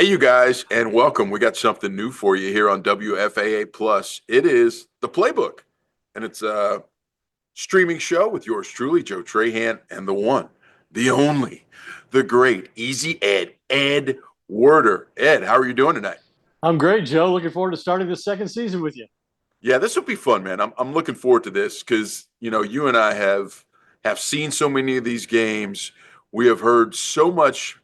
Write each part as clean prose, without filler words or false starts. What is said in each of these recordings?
Hey, you guys, and welcome. We got something new for you here on WFAA Plus. It is the Playbook, and it's a streaming show with yours truly, Joe Trahan, and the one, the only, the great, Easy Ed Werder. Ed, how are you doing tonight? I'm great, Joe. Looking forward to starting the second season with you. Yeah, this will be fun, man. I'm looking forward to this because you and I have seen so many of these games. We have heard so much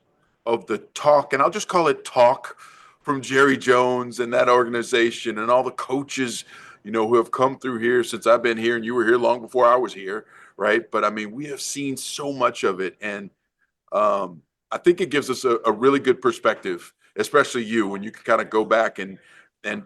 of the talk, and I'll just call it talk from Jerry Jones and that organization and all the coaches, who have come through here since I've been here, and you were here long before I was here, right? But I mean, we have seen so much of it, and I think it gives us a really good perspective, especially you, when you can kind of go back and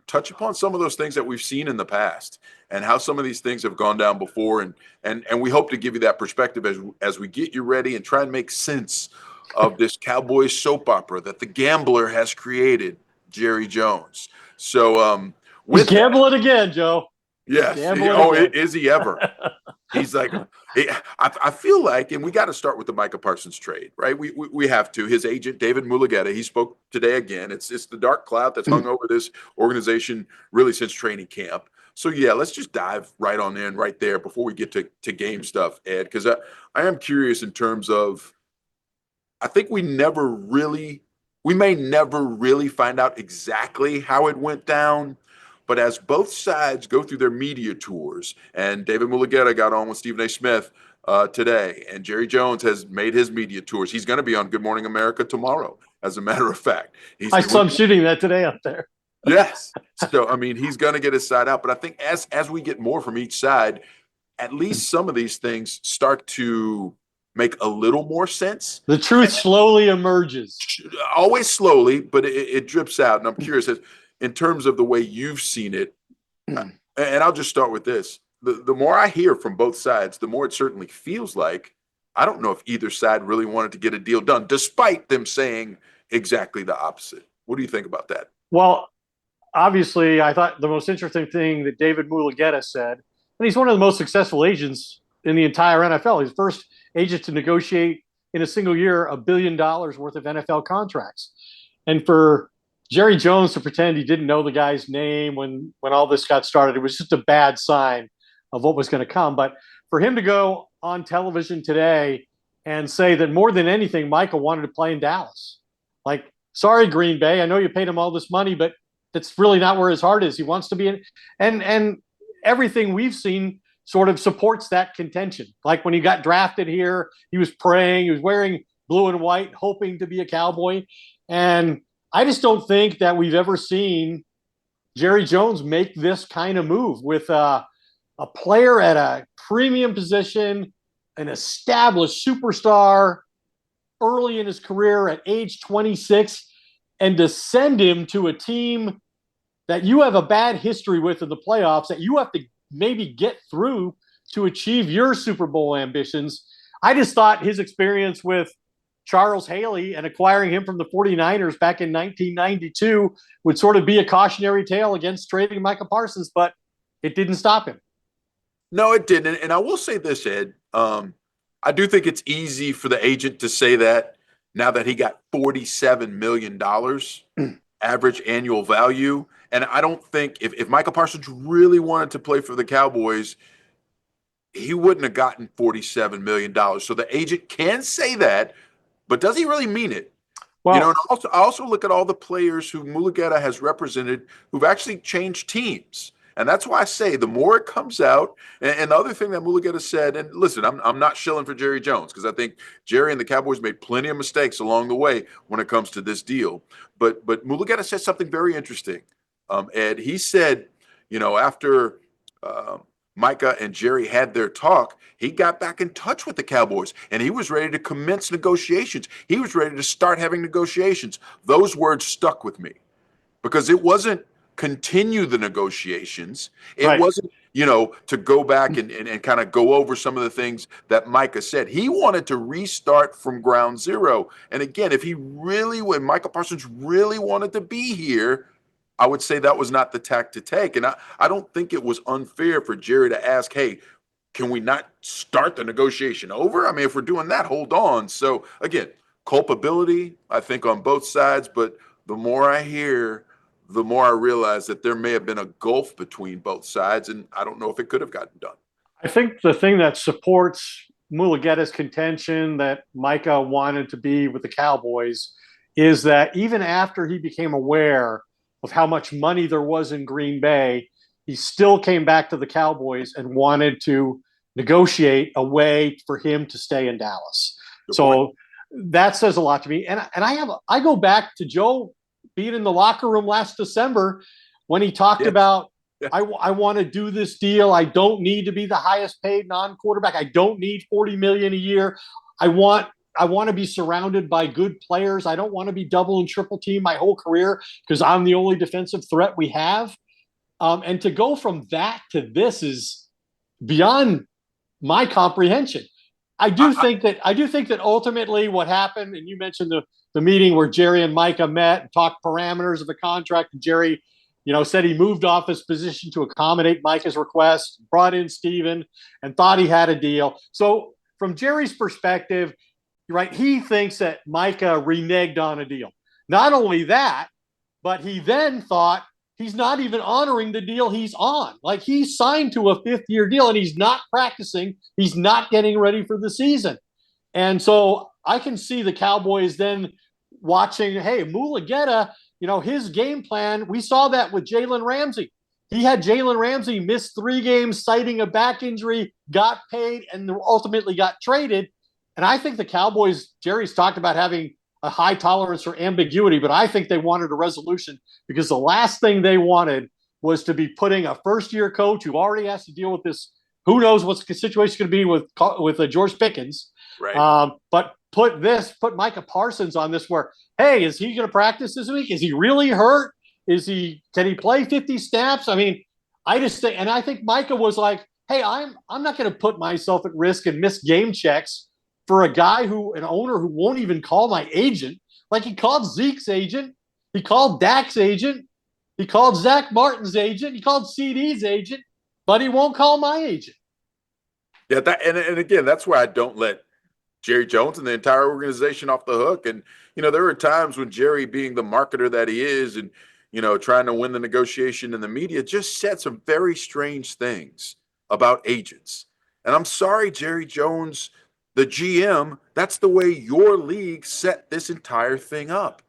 touch upon some of those things that we've seen in the past and how some of these things have gone down before. And we hope to give you that perspective as we get you ready and try and make sense of this Cowboys soap opera that the gambler has created, Jerry Jones. So He's with that, gambling again, Joe. yes. Gambling again. Is he ever? He's like, I feel like, and we got to start with the Micah Parsons trade, right? We have to. His agent, David Mulugeta, he spoke today again. It's the dark cloud that's hung over this organization really since training camp. So, yeah, let's just dive right on in right there before we get to game stuff, Ed, because I am curious in terms of, I think we may never really find out exactly how it went down. But as both sides go through their media tours, and David Mulugeta got on with Stephen A. Smith today, and Jerry Jones has made his media tours. He's going to be on Good Morning America tomorrow, as a matter of fact. I saw him shooting that today up there. Yes. So, I mean, he's going to get his side out. But I think as we get more from each side, at least some of these things start to make a little more sense. The truth slowly emerges. Always slowly, but it drips out. And I'm curious, in terms of the way you've seen it, and I'll just start with this. The more I hear from both sides, the more it certainly feels like I don't know if either side really wanted to get a deal done, despite them saying exactly the opposite. What do you think about that? Well, obviously, I thought the most interesting thing that David Mulugeta said, and he's one of the most successful agents in the entire NFL. He's the first agent to negotiate in a single year $1 billion worth of NFL contracts. And for Jerry Jones to pretend he didn't know the guy's name when all this got started, it was just a bad sign of what was going to come. But for him to go on television today and say that more than anything, Micah wanted to play in Dallas. Like, sorry, Green Bay, I know you paid him all this money, but that's really not where his heart is. He wants to be in, and everything we've seen sort of supports that contention. Like when he got drafted here, he was praying, he was wearing blue and white, hoping to be a Cowboy. And I just don't think that we've ever seen Jerry Jones make this kind of move with a player at a premium position, an established superstar early in his career at age 26, and to send him to a team that you have a bad history with in the playoffs that you have to maybe get through to achieve your Super Bowl ambitions. I just thought his experience with Charles Haley and acquiring him from the 49ers back in 1992 would sort of be a cautionary tale against trading Micah Parsons, but it didn't stop him. No, it didn't. And I will say this, Ed. I do think it's easy for the agent to say that now that he got $47 million average annual value. And I don't think if Micah Parsons really wanted to play for the Cowboys, he wouldn't have gotten $47 million. So the agent can say that, but does he really mean it? Well, And I also look at all the players who Mulugeta has represented who've actually changed teams. And that's why I say the more it comes out, and the other thing that Mulugeta said, and listen, I'm not shilling for Jerry Jones because I think Jerry and the Cowboys made plenty of mistakes along the way when it comes to this deal. But Mulugeta said something very interesting, Ed. He said, after Micah and Jerry had their talk, he got back in touch with the Cowboys and he was ready to commence negotiations. He was ready to start having negotiations. Those words stuck with me because it wasn't continue the negotiations. It right. wasn't, to go back and kind of go over some of the things that Micah said. He wanted to restart from ground zero. And again, when Micah Parsons really wanted to be here, I would say that was not the tack to take. And I don't think it was unfair for Jerry to ask, hey, can we not start the negotiation over? I mean, if we're doing that, hold on. So again, culpability, I think, on both sides, but the more I hear, the more I realize that there may have been a gulf between both sides, and I don't know if it could have gotten done. I think the thing that supports Mulugheta's contention that Micah wanted to be with the Cowboys is that even after he became aware of how much money there was in Green Bay, he still came back to the Cowboys and wanted to negotiate a way for him to stay in Dallas. Good So point. that says a lot to me. And I go back to Joe being in the locker room last December when he talked Yes. about Yeah. I want to do this deal. I don't need to be the highest paid non-quarterback. I don't need $40 million a year. I want to be surrounded by good players. I don't want to be double and triple team my whole career because I'm the only defensive threat we have. And to go from that to this is beyond my comprehension. I do think that ultimately what happened, and you mentioned the meeting where Jerry and Micah met and talked parameters of the contract, and Jerry, said he moved off his position to accommodate Micah's request, brought in Steven, and thought he had a deal. So from Jerry's perspective, right, he thinks that Micah reneged on a deal. Not only that, but he then thought he's not even honoring the deal he's on. Like he signed to a 5th-year deal and he's not practicing. He's not getting ready for the season. And so I can see the Cowboys then watching, hey, Mulugheta, his game plan, we saw that with Jalen Ramsey. He had Jalen Ramsey miss 3 games citing a back injury, got paid, and ultimately got traded. And I think the Cowboys, Jerry's talked about having a high tolerance for ambiguity, but I think they wanted a resolution because the last thing they wanted was to be putting a first-year coach who already has to deal with this. Who knows what the situation is going to be with George Pickens. Right. But put Micah Parsons on this where, hey, is he going to practice this week? Is he really hurt? Can he play 50 snaps? I mean, I think Micah was like, hey, I'm not going to put myself at risk and miss game checks for an owner who won't even call my agent. Like he called Zeke's agent. He called Dak's agent. He called Zach Martin's agent. He called CD's agent, but he won't call my agent. Yeah, and again, that's why I don't let Jerry Jones and the entire organization off the hook. And, there are times when Jerry, being the marketer that he is and, trying to win the negotiation in the media, just said some very strange things about agents. And I'm sorry, Jerry Jones, the GM, that's the way your league set this entire thing up.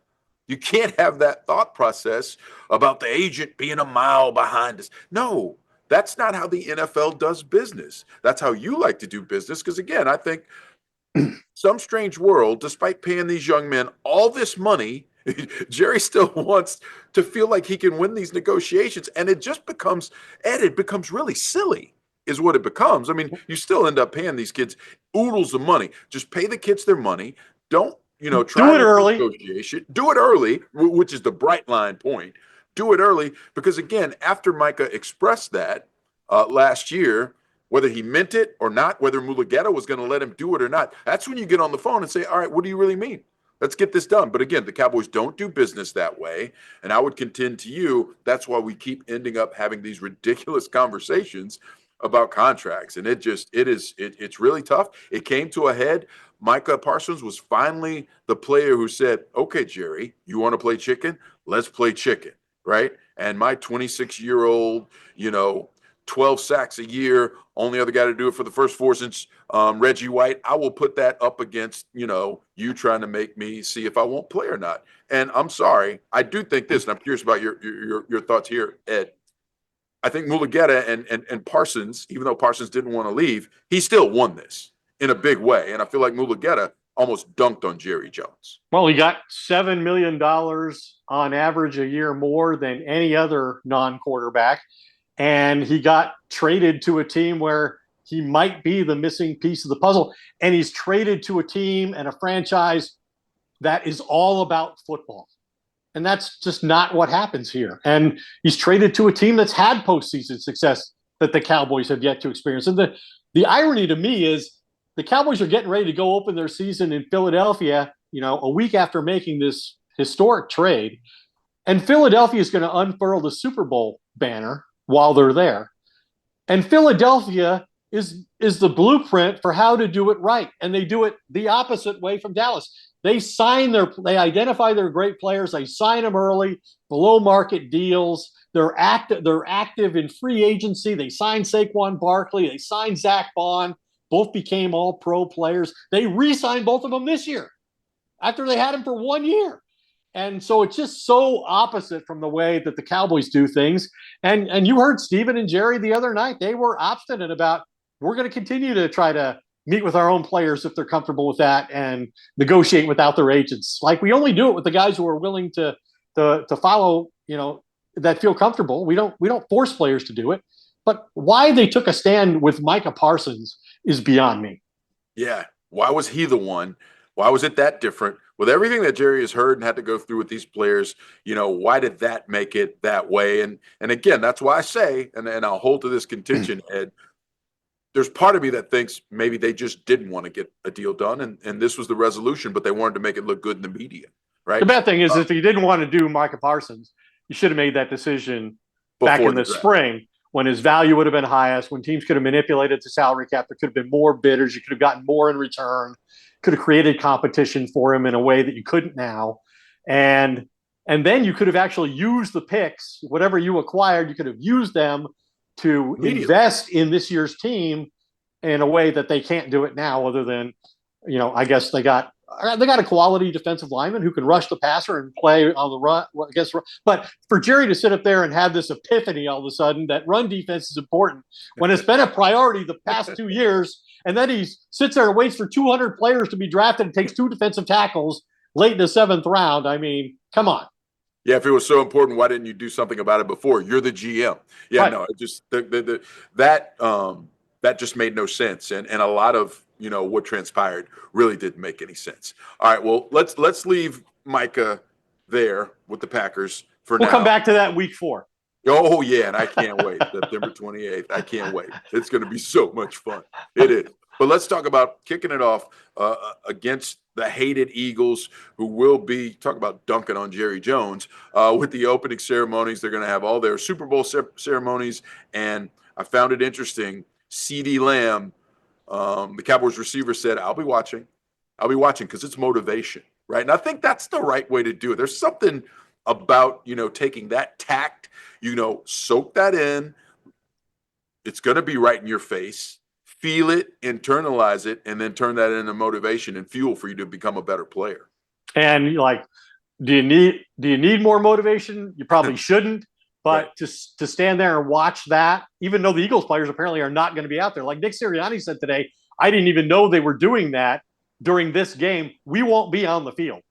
You can't have that thought process about the agent being a mile behind us. No, that's not how the NFL does business. That's how you like to do business. Because again, I think some strange world, despite paying these young men all this money, Jerry still wants to feel like he can win these negotiations. And it just becomes, Ed, it becomes really silly is what it becomes. I mean, you still end up paying these kids oodles of money. Just pay the kids their money. Don't, try do it early. Negotiation. Do it early, which is the bright line point. Do it early because, again, after Micah expressed that last year, whether he meant it or not, whether Mulugheta was going to let him do it or not, that's when you get on the phone and say, all right, what do you really mean? Let's get this done. But again, the Cowboys don't do business that way. And I would contend to you, that's why we keep ending up having these ridiculous conversations about contracts. And it's really tough. It came to a head. Micah Parsons was finally the player who said, okay, Jerry, you want to play chicken? Let's play chicken, right? And my 26-year-old, 12 sacks a year, only other guy to do it for the first 4 since Reggie White, I will put that up against, you trying to make me see if I won't play or not. And I'm sorry, I do think this, and I'm curious about your thoughts here, Ed. I think Mulugheta and Parsons, even though Parsons didn't want to leave, he still won this in a big way. And I feel like Mulugheta almost dunked on Jerry Jones. Well, he got $7 million on average a year more than any other non-quarterback. And he got traded to a team where he might be the missing piece of the puzzle. And he's traded to a team and a franchise that is all about football. And that's just not what happens here. And he's traded to a team that's had postseason success that the Cowboys have yet to experience. And the irony to me is the Cowboys are getting ready to go open their season in Philadelphia, a week after making this historic trade. And Philadelphia is going to unfurl the Super Bowl banner while they're there. And Philadelphia is the blueprint for how to do it right. And they do it the opposite way from Dallas. They identify their great players. They sign them early, below market deals. They're active. They're active in free agency. They signed Saquon Barkley. They signed Zach Bond. Both became all pro players. They re-signed both of them this year after they had him for 1 year. And so it's just so opposite from the way that the Cowboys do things. And you heard Steven and Jerry the other night. They were obstinate about, we're going to continue to try to meet with our own players if they're comfortable with that and negotiate without their agents. Like, we only do it with the guys who are willing to follow, that feel comfortable. We don't force players to do it. But why they took a stand with Micah Parsons is beyond me. Yeah. Why was he the one? Why was it that different? With everything that Jerry has heard and had to go through with these players, why did that make it that way? And again, that's why I say, and I'll hold to this contention, Ed, there's part of me that thinks maybe they just didn't want to get a deal done, and this was the resolution, but they wanted to make it look good in the media, right? The bad thing is, if you didn't want to do Micah Parsons, you should have made that decision back in the spring, when his value would have been highest, when teams could have manipulated the salary cap. There could have been more bidders. You could have gotten more in return, could have created competition for him in a way that you couldn't now. And then you could have actually used the picks, whatever you acquired, you could have used them to invest in this year's team in a way that they can't do it now, other than, I guess they got a quality defensive lineman who can rush the passer and play on the run. But for Jerry to sit up there and have this epiphany all of a sudden that run defense is important when it's been a priority the past 2 years, and then he sits there and waits for 200 players to be drafted and takes 2 defensive tackles late in the 7th round. I mean, come on. Yeah, if it was so important, why didn't you do something about it before? You're the GM. Yeah, right. No, it just that just made no sense, and a lot of what transpired really didn't make any sense. All right, well, let's leave Micah there with the Packers for now. We'll come back to that week 4. Oh yeah, and I can't wait. September 28th. I can't wait. It's going to be so much fun. It is. But let's talk about kicking it off against the hated Eagles, who will be, talk about dunking on Jerry Jones, with the opening ceremonies. They're going to have all their Super Bowl ceremonies. And I found it interesting. CeeDee Lamb, the Cowboys receiver, said, I'll be watching because it's motivation, right? And I think that's the right way to do it. There's something about, taking that tact, soak that in. It's going to be right in your face. Feel it, internalize it, and then turn that into motivation and fuel for you to become a better player. And do you need more motivation? You probably shouldn't. But right. to stand there and watch that, even though the Eagles players apparently are not going to be out there, like Nick Sirianni said today, I didn't even know they were doing that during this game. We won't be on the field.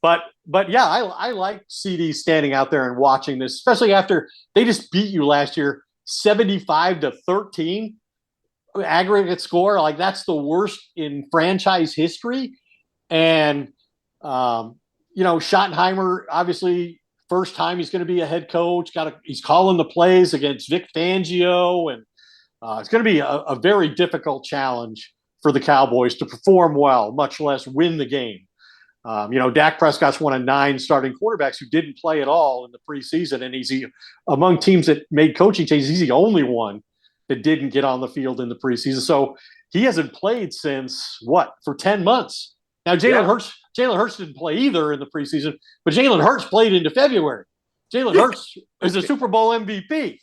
But yeah, I like CeeDee standing out there and watching this, especially after they just beat you last year, 75-13. Aggregate score, like that's the worst in franchise history. And Schottenheimer, obviously first time he's going to be a head coach, he's calling the plays against Vic Fangio, and it's going to be a very difficult challenge for the Cowboys to perform well, much less win the game. Dak Prescott's one of 9 starting quarterbacks who didn't play at all in the preseason, and among teams that made coaching changes, he's the only one that didn't get on the field in the preseason. So he hasn't played since for 10 months. Now, Jalen Hurts didn't play either in the preseason, but Jalen Hurts played into February. Jalen Hurts is a Super Bowl MVP,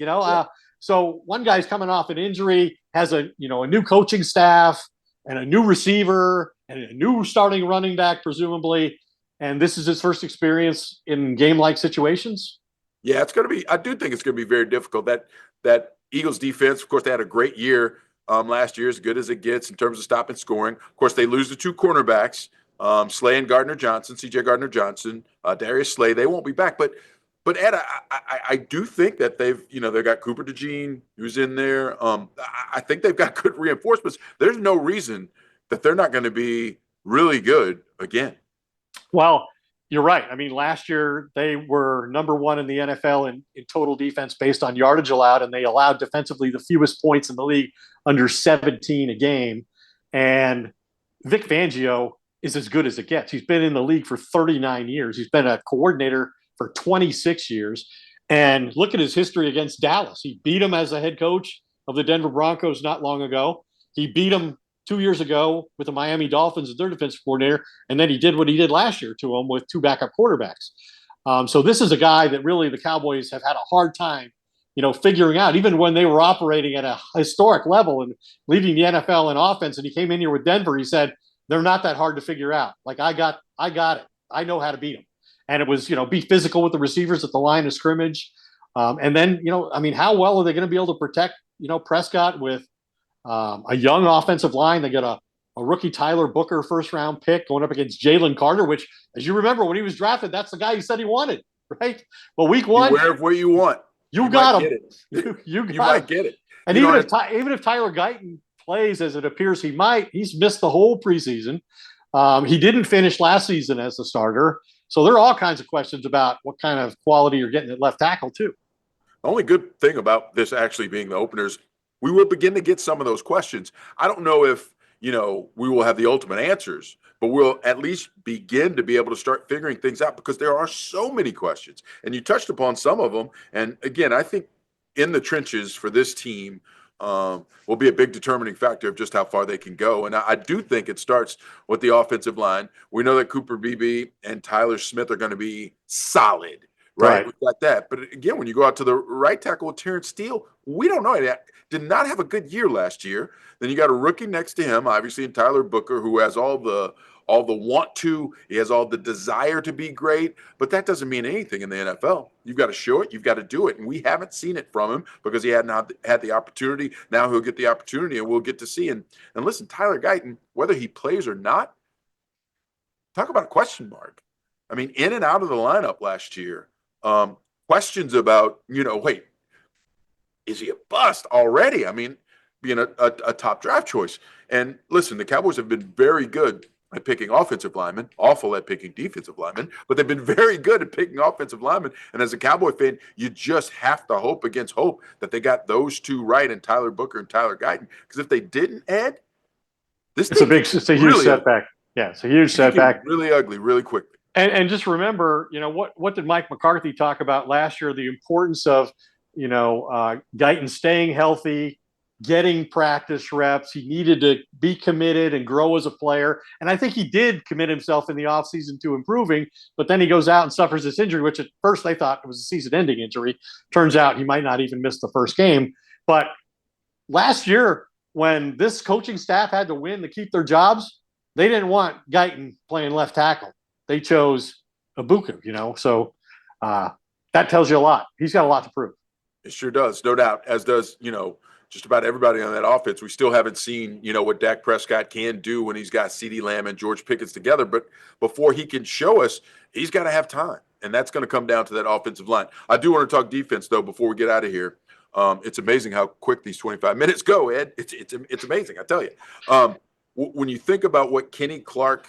so one guy's coming off an injury, has a new coaching staff and a new receiver and a new starting running back, presumably. And this is his first experience in game-like situations. Yeah, I do think it's going to be very difficult. That Eagles defense, of course, they had a great year last year, as good as it gets in terms of stopping scoring. Of course, they lose the 2 cornerbacks, Slay and Gardner-Johnson, C.J. Gardner-Johnson, Darius Slay. They won't be back. But Ed, I do think that they've got Cooper DeJean, who's in there. I think they've got good reinforcements. There's no reason that they're not going to be really good again. Well, you're right. I mean, last year they were number 1 in the NFL in total defense based on yardage allowed, and they allowed defensively the fewest points in the league, under 17 a game. And Vic Fangio is as good as it gets. He's been in the league for 39 years. He's been a coordinator for 26 years. And look at his history against Dallas. He beat him as a head coach of the Denver Broncos not long ago. He beat him 2 years ago with the Miami Dolphins as their defensive coordinator, and then he did what he did last year to them with two backup quarterbacks. So this is a guy that really the Cowboys have had a hard time, figuring out, even when they were operating at a historic level and leading the NFL in offense. And he came in here with Denver. He said, they're not that hard to figure out. Like, I got it. I know how to beat them. And it was, be physical with the receivers at the line of scrimmage. And then, how well are they going to be able to protect, Prescott with a young offensive line? They got a rookie Tyler Booker first-round pick going up against Jalen Carter, which, as you remember, when he was drafted, that's the guy he said he wanted, right? Well, week one, beware of what you want. You got him. You might get it. And even if Tyler Guyton plays as it appears he might, he's missed the whole preseason. He didn't finish last season as the starter. So there are all kinds of questions about what kind of quality you're getting at left tackle, too. The only good thing about this actually being the openers, we will begin to get some of those questions. I don't know if, we will have the ultimate answers, but we'll at least begin to be able to start figuring things out because there are so many questions. And you touched upon some of them. And again, I think in the trenches for this team will be a big determining factor of just how far they can go. And I do think it starts with the offensive line. We know that Cooper Beebe and Tyler Smith are going to be solid. Right. We've got that. But again, when you go out to the right tackle with Terrence Steele, we don't know. He did not have a good year last year. Then you got a rookie next to him, obviously, in Tyler Booker, who has all the want to. He has all the desire to be great. But that doesn't mean anything in the NFL. You've got to show it. You've got to do it. And we haven't seen it from him because he had not had the opportunity. Now he'll get the opportunity, and we'll get to see. And listen, Tyler Guyton, whether he plays or not, talk about a question mark. I mean, in and out of the lineup last year. Questions about, wait, is he a bust already? I mean, being a top draft choice. And listen, the Cowboys have been very good at picking offensive linemen, awful at picking defensive linemen, but they've been very good at picking offensive linemen. And as a Cowboy fan, you just have to hope against hope that they got those two right in Tyler Booker and Tyler Guyton. Because if they didn't, Ed, it's a huge setback. Yeah, it's a huge setback. Really ugly, really quickly. And just remember, what did Mike McCarthy talk about last year? The importance of, Guyton staying healthy, getting practice reps. He needed to be committed and grow as a player. And I think he did commit himself in the offseason to improving, but then he goes out and suffers this injury, which at first they thought it was a season-ending injury. Turns out he might not even miss the first game. But last year, when this coaching staff had to win to keep their jobs, they didn't want Guyton playing left tackle. They chose Ibuku, so that tells you a lot. He's got a lot to prove. It sure does, no doubt, as does, just about everybody on that offense. We still haven't seen, what Dak Prescott can do when he's got CeeDee Lamb and George Pickens together. But before he can show us, he's got to have time. And that's going to come down to that offensive line. I do want to talk defense, though, before we get out of here. It's amazing how quick these 25 minutes go, Ed. It's amazing, I tell you. When you think about what Kenny Clark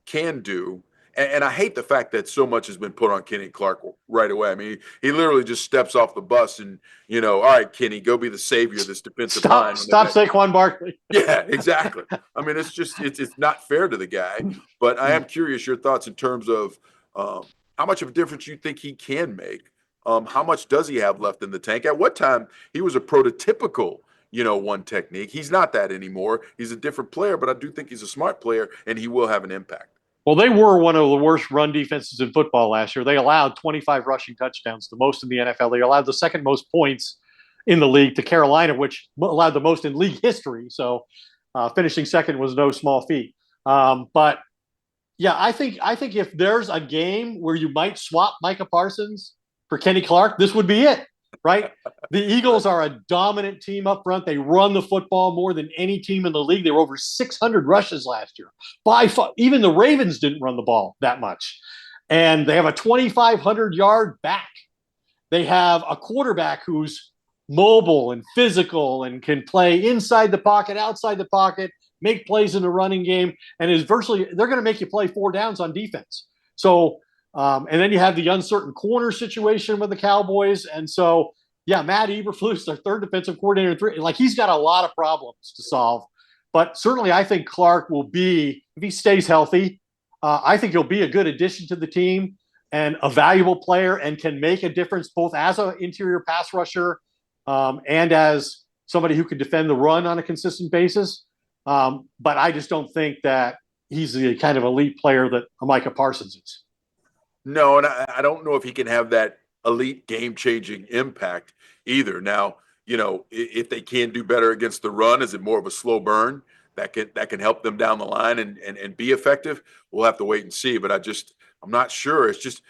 can do, and I hate the fact that so much has been put on Kenny Clark right away. I mean, he literally just steps off the bus and, all right, Kenny, go be the savior of this defensive line. Stop Saquon Barkley. Yeah, exactly. I mean, it's not fair to the guy. But I am curious your thoughts in terms of how much of a difference you think he can make. How much does he have left in the tank? At what time he was a prototypical one technique. He's not that anymore. He's a different player, but I do think he's a smart player, and he will have an impact. Well, they were one of the worst run defenses in football last year. They allowed 25 rushing touchdowns, the most in the NFL. They allowed the second most points in the league to Carolina, which allowed the most in league history. So finishing second was no small feat. But yeah, I think if there's a game where you might swap Micah Parsons for Kenny Clark, this would be it, right? The Eagles are a dominant team up front. They run the football more than any team in the league. They were over 600 rushes last year. By far, even the Ravens didn't run the ball that much. And they have a 2,500-yard back. They have a quarterback who's mobile and physical and can play inside the pocket, outside the pocket, make plays in the running game, and is virtually – they're going to make you play four downs on defense. So and then you have the uncertain corner situation with the Cowboys. And so – yeah, Matt Eberflus, their third defensive coordinator, he's got a lot of problems to solve. But certainly I think Clark will be, if he stays healthy, I think he'll be a good addition to the team and a valuable player and can make a difference both as an interior pass rusher and as somebody who can defend the run on a consistent basis. But I just don't think that he's the kind of elite player that a Micah Parsons is. No, and I don't know if he can have that elite game-changing impact either. Now, if they can do better against the run, is it more of a slow burn that can help them down the line and be effective? We'll have to wait and see. But I'm not sure. It's just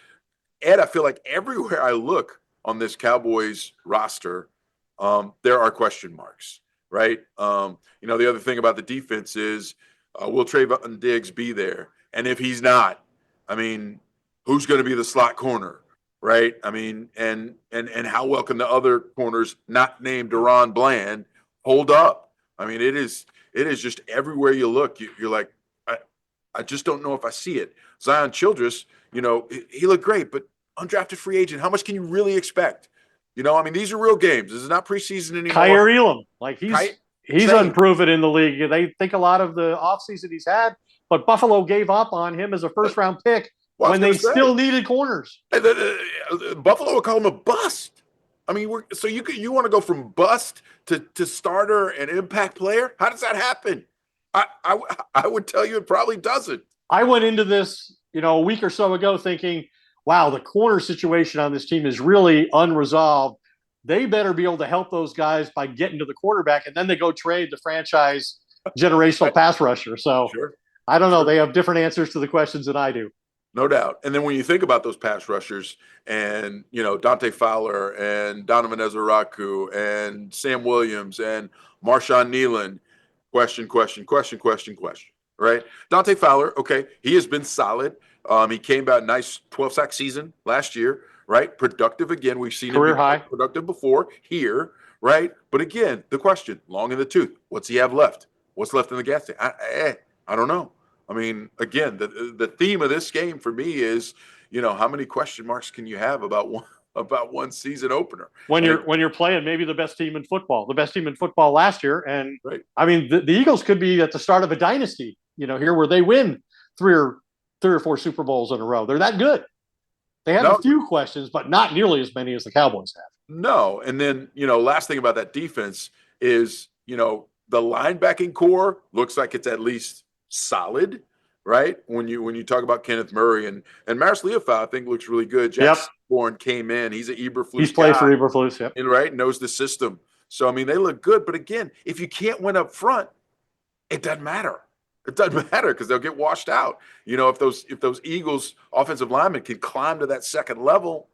Ed, I feel like everywhere I look on this Cowboys roster, there are question marks, right? The other thing about the defense is, will Trayvon Diggs be there? And if he's not, I mean, who's going to be the slot corner, right? I mean, and how well can the other corners not named Deron Bland hold up? I mean, it is just everywhere you look, you're like, I just don't know if I see it. Zion Childress, he looked great, but undrafted free agent, how much can you really expect? I mean, these are real games. This is not preseason anymore. Kyer Elam, like he's unproven in the league. They think a lot of the offseason he's had, but Buffalo gave up on him as a first-round pick when they still needed corners. Buffalo would call him a bust. I mean, so you want to go from bust to starter and impact player? How does that happen? I would tell you it probably doesn't. I went into this, a week or so ago thinking, wow, the corner situation on this team is really unresolved. They better be able to help those guys by getting to the quarterback, and then they go trade the franchise generational pass rusher. So I don't know. They have different answers to the questions than I do. No doubt. And then when you think about those pass rushers and, Dante Fowler and Donovan Ezeraku and Sam Williams and Marshawn Nealon, question, right? Dante Fowler, okay, he has been solid. He came back nice 12-sack season last year, right? Productive again. We've seen career him high productive before here, right? But again, the question, long in the tooth, what's he have left? What's left in the gas tank? I don't know. I mean, again, the theme of this game for me is, how many question marks can you have about one season opener when you're playing maybe the best team in football last year, and right. I mean the Eagles could be at the start of a dynasty, here where they win three or four Super Bowls in a row. They're that good. They have a few questions, but not nearly as many as the Cowboys have. No, and then last thing about that defense is the linebacking core looks like it's at least solid, right? When you talk about Kenneth Murray and Maris Leofau, I think looks really good. Jack Bourne came in. He's an Eberflus. He's played for Eberflus, yep. And right, knows the system. So I mean, they look good. But again, if you can't win up front, it doesn't matter. It doesn't matter because they'll get washed out. If those Eagles offensive linemen can climb to that second level,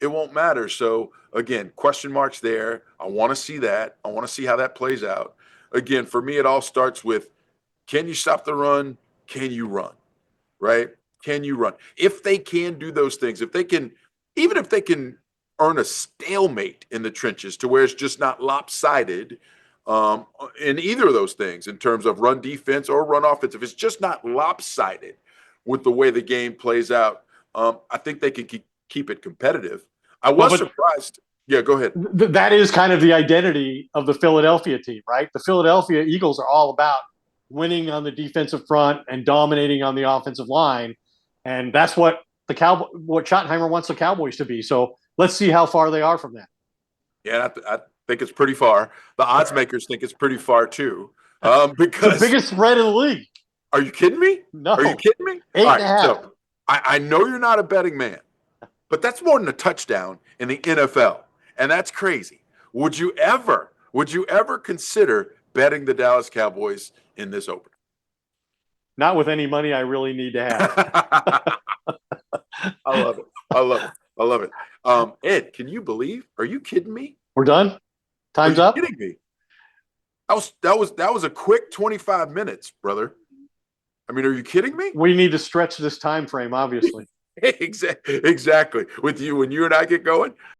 it won't matter. So again, question marks there. I want to see that. I want to see how that plays out. Again, for me, it all starts with, can you stop the run? Can you run? Right? Can you run? If they can do those things, even if they can earn a stalemate in the trenches to where it's just not lopsided in either of those things in terms of run defense or run offense, if it's just not lopsided with the way the game plays out, I think they can keep it competitive. I was surprised. Yeah, go ahead. That is kind of the identity of the Philadelphia team, right? The Philadelphia Eagles are all about winning on the defensive front and dominating on the offensive line. And that's what Schottenheimer wants the Cowboys to be. So let's see how far they are from that. Yeah, I think it's pretty far. The odds makers think it's pretty far too. Because the biggest spread in the league. Are you kidding me? No. Are you kidding me? 8.5. So I know you're not a betting man, but that's more than a touchdown in the NFL. And that's crazy. Would you ever consider betting the Dallas Cowboys in this opener? Not with any money I really need to have. I love it. Ed, can you believe? Are you kidding me? We're done? Time's up? Are you kidding me? That was a quick 25 minutes, brother. I mean, are you kidding me? We need to stretch this time frame, obviously. Exactly. With you, when you and I get going,